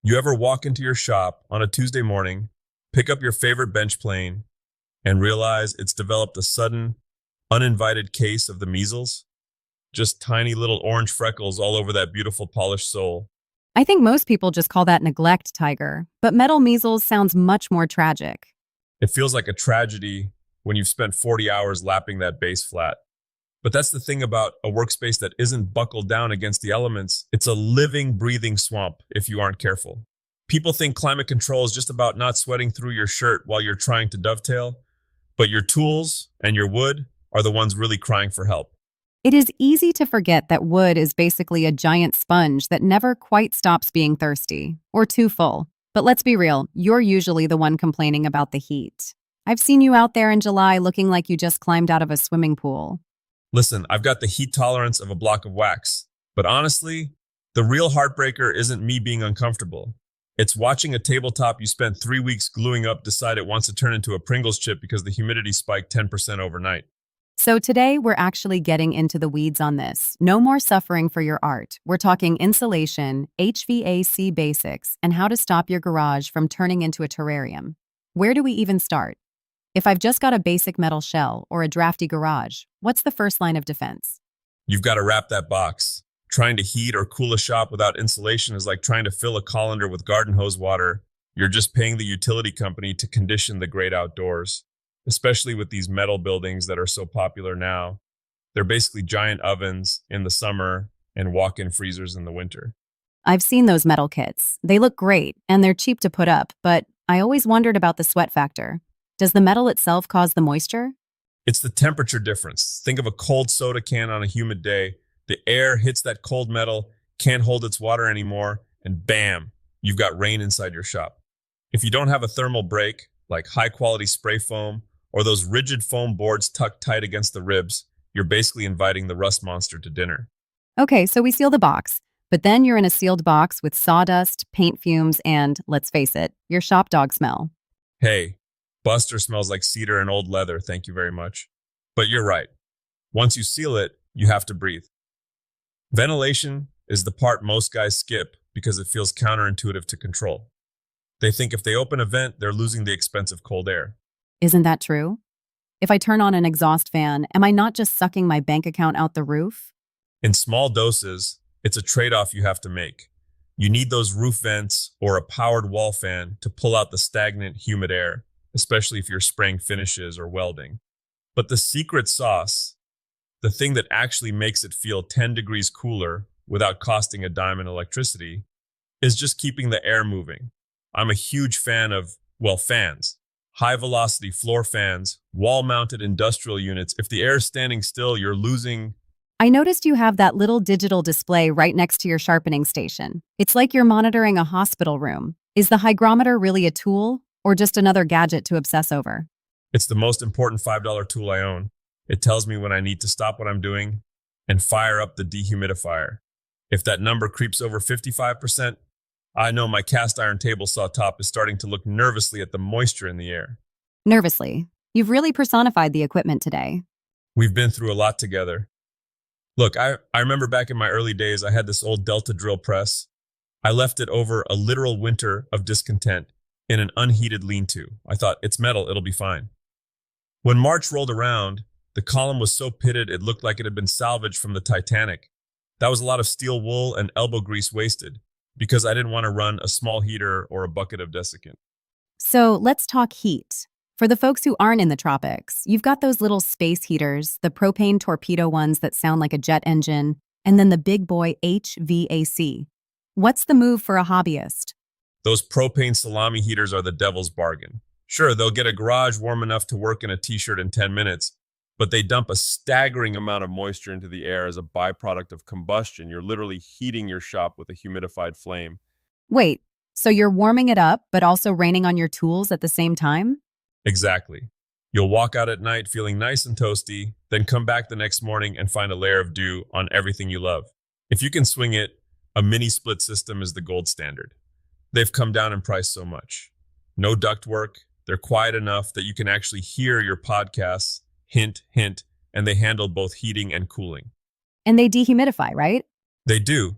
You ever walk into your shop on a Tuesday morning, pick up your favorite bench plane, and realize it's developed a sudden, uninvited case of the measles? Just tiny little orange freckles all over that beautiful polished sole. I think most people just call that neglect, Tiger, but metal measles sounds much more tragic. It feels like a tragedy when you've spent 40 hours lapping that base flat. But that's the thing about a workspace that isn't buckled down against the elements. It's a living, breathing swamp if you aren't careful. People think climate control is just about not sweating through your shirt while you're trying to dovetail, but your tools and your wood are the ones really crying for help. It is easy to forget that wood is basically a giant sponge that never quite stops being thirsty or too full. But let's be real, you're usually the one complaining about the heat. I've seen you out there in July looking like you just climbed out of a swimming pool. Listen, I've got the heat tolerance of a block of wax, but honestly, the real heartbreaker isn't me being uncomfortable. It's watching a tabletop you spent 3 weeks gluing up decide it wants to turn into a Pringles chip because the humidity spiked 10% overnight. So today we're actually getting into the weeds on this. No more suffering for your art. We're talking insulation, HVAC basics, and how to stop your garage from turning into a terrarium. Where do we even start? If I've just got a basic metal shell or a drafty garage, what's the first line of defense? You've got to wrap that box. Trying to heat or cool a shop without insulation is like trying to fill a colander with garden hose water. You're just paying the utility company to condition the great outdoors, especially with these metal buildings that are so popular now. They're basically giant ovens in the summer and walk-in freezers in the winter. I've seen those metal kits. They look great, and they're cheap to put up, but I always wondered about the sweat factor. Does the metal itself cause the moisture? It's the temperature difference. Think of a cold soda can on a humid day. The air hits that cold metal, can't hold its water anymore, and bam, you've got rain inside your shop. If you don't have a thermal break, like high-quality spray foam or those rigid foam boards tucked tight against the ribs, you're basically inviting the rust monster to dinner. Okay, so we seal the box, but then you're in a sealed box with sawdust, paint fumes, and, let's face it, your shop dog smell. Hey, Buster smells like cedar and old leather, thank you very much. But you're right. Once you seal it, you have to breathe. Ventilation is the part most guys skip because it feels counterintuitive to control. They think if they open a vent, they're losing the expensive cold air. Isn't that true? If I turn on an exhaust fan, am I not just sucking my bank account out the roof? In small doses, it's a trade-off you have to make. You need those roof vents or a powered wall fan to pull out the stagnant, humid air, especially if you're spraying finishes or welding. But the secret sauce, the thing that actually makes it feel 10 degrees cooler without costing a dime in electricity, is just keeping the air moving. I'm a huge fan of, well, fans. High-velocity floor fans, wall-mounted industrial units. If the air is standing still, you're losing. I noticed you have that little digital display right next to your sharpening station. It's like you're monitoring a hospital room. Is the hygrometer really a tool or just another gadget to obsess over? It's the most important $5 tool I own. It tells me when I need to stop what I'm doing and fire up the dehumidifier. If that number creeps over 55%, I know my cast iron table saw top is starting to look nervously at the moisture in the air. Nervously. You've really personified the equipment today. We've been through a lot together. Look, I remember back in my early days, I had this old Delta drill press. I left it over a literal winter of discontent in an unheated lean-to. I thought, it's metal, it'll be fine. When March rolled around, the column was so pitted it looked like it had been salvaged from the Titanic. That was a lot of steel wool and elbow grease wasted, because I didn't want to run a small heater or a bucket of desiccant. So let's talk heat. For the folks who aren't in the tropics, you've got those little space heaters, the propane torpedo ones that sound like a jet engine, and then the big boy HVAC. What's the move for a hobbyist? Those propane salami heaters are the devil's bargain. Sure, they'll get a garage warm enough to work in a t-shirt in 10 minutes, but they dump a staggering amount of moisture into the air as a byproduct of combustion. You're literally heating your shop with a humidified flame. Wait, so you're warming it up, but also raining on your tools at the same time? Exactly. You'll walk out at night feeling nice and toasty, then come back the next morning and find a layer of dew on everything you love. If you can swing it, a mini split system is the gold standard. They've come down in price so much. No ductwork, they're quiet enough that you can actually hear your podcasts, hint, hint, and they handle both heating and cooling. And they dehumidify, right? They do.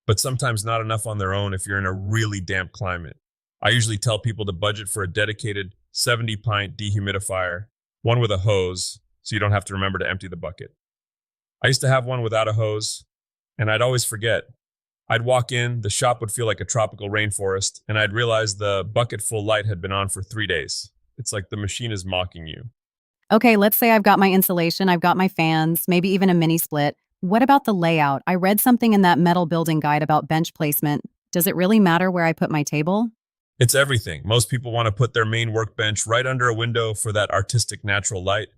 but sometimes not enough on their own if you're in a really damp climate. I usually tell people to budget for a dedicated 70-pint dehumidifier, one with a hose, so you don't have to remember to empty the bucket. I used to have one without a hose, and I'd always forget. I'd walk in, the shop would feel like a tropical rainforest, and I'd realize the bucket full light had been on for 3 days. It's like the machine is mocking you. Okay, let's say I've got my insulation, I've got my fans, maybe even a mini split. What about the layout? I read something in that metal building guide about bench placement. Does it really matter where I put my table? It's everything. Most people want to put their main workbench right under a window for that artistic natural light.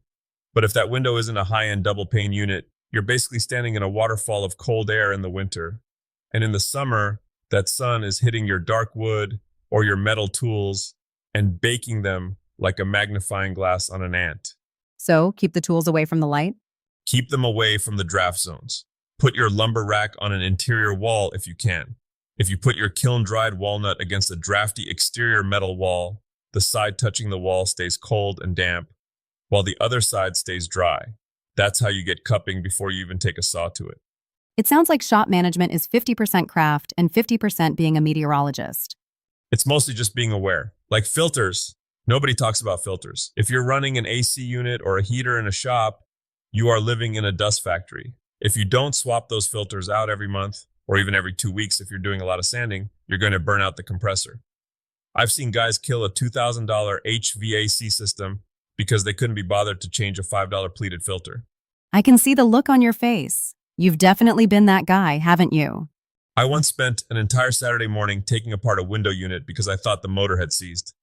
But if that window isn't a high-end double pane unit, you're basically standing in a waterfall of cold air in the winter. And in the summer, that sun is hitting your dark wood or your metal tools and baking them like a magnifying glass on an ant. So, keep the tools away from the light? Keep them away from the draft zones. Put your lumber rack on an interior wall if you can. If you put your kiln-dried walnut against a drafty exterior metal wall, the side touching the wall stays cold and damp, while the other side stays dry. That's how you get cupping before you even take a saw to it. It sounds like shop management is 50% craft and 50% being a meteorologist. It's mostly just being aware. Like filters, nobody talks about filters. If you're running an AC unit or a heater in a shop, you are living in a dust factory. If you don't swap those filters out every month, or even every 2 weeks if you're doing a lot of sanding, you're going to burn out the compressor. I've seen guys kill a $2,000 HVAC system because they couldn't be bothered to change a $5 pleated filter. I can see the look on your face. You've definitely been that guy, haven't you? I once spent an entire Saturday morning taking apart a window unit because I thought the motor had seized.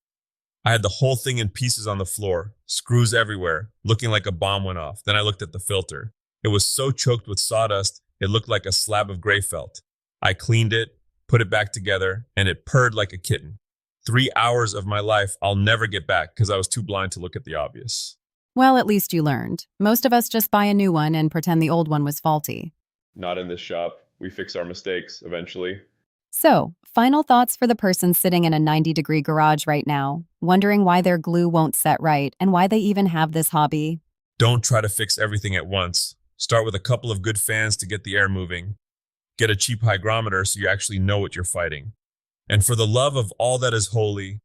I had the whole thing in pieces on the floor, screws everywhere, looking like a bomb went off. Then I looked at the filter. It was so choked with sawdust, it looked like a slab of gray felt. I cleaned it, put it back together, and it purred like a kitten. 3 hours of my life I'll never get back because I was too blind to look at the obvious. Well, at least you learned. Most of us just buy a new one and pretend the old one was faulty. Not in this shop. We fix our mistakes eventually. So, final thoughts for the person sitting in a 90-degree garage right now, wondering why their glue won't set right and why they even have this hobby. Don't try to fix everything at once. Start with a couple of good fans to get the air moving. Get a cheap hygrometer so you actually know what you're fighting. And for the love of all that is holy,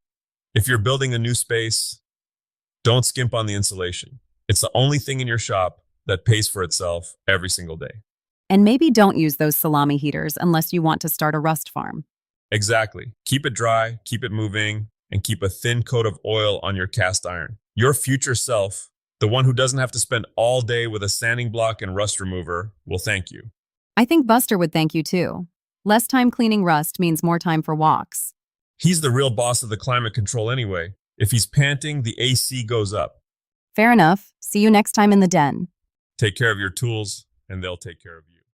if you're building a new space, don't skimp on the insulation. It's the only thing in your shop that pays for itself every single day. And maybe don't use those salami heaters unless you want to start a rust farm. Exactly. Keep it dry, keep it moving, and keep a thin coat of oil on your cast iron. Your future self, the one who doesn't have to spend all day with a sanding block and rust remover, will thank you. I think Buster would thank you too. Less time cleaning rust means more time for walks. He's the real boss of the climate control anyway. If he's panting, the AC goes up. Fair enough. See you next time in the den. Take care of your tools, and they'll take care of you.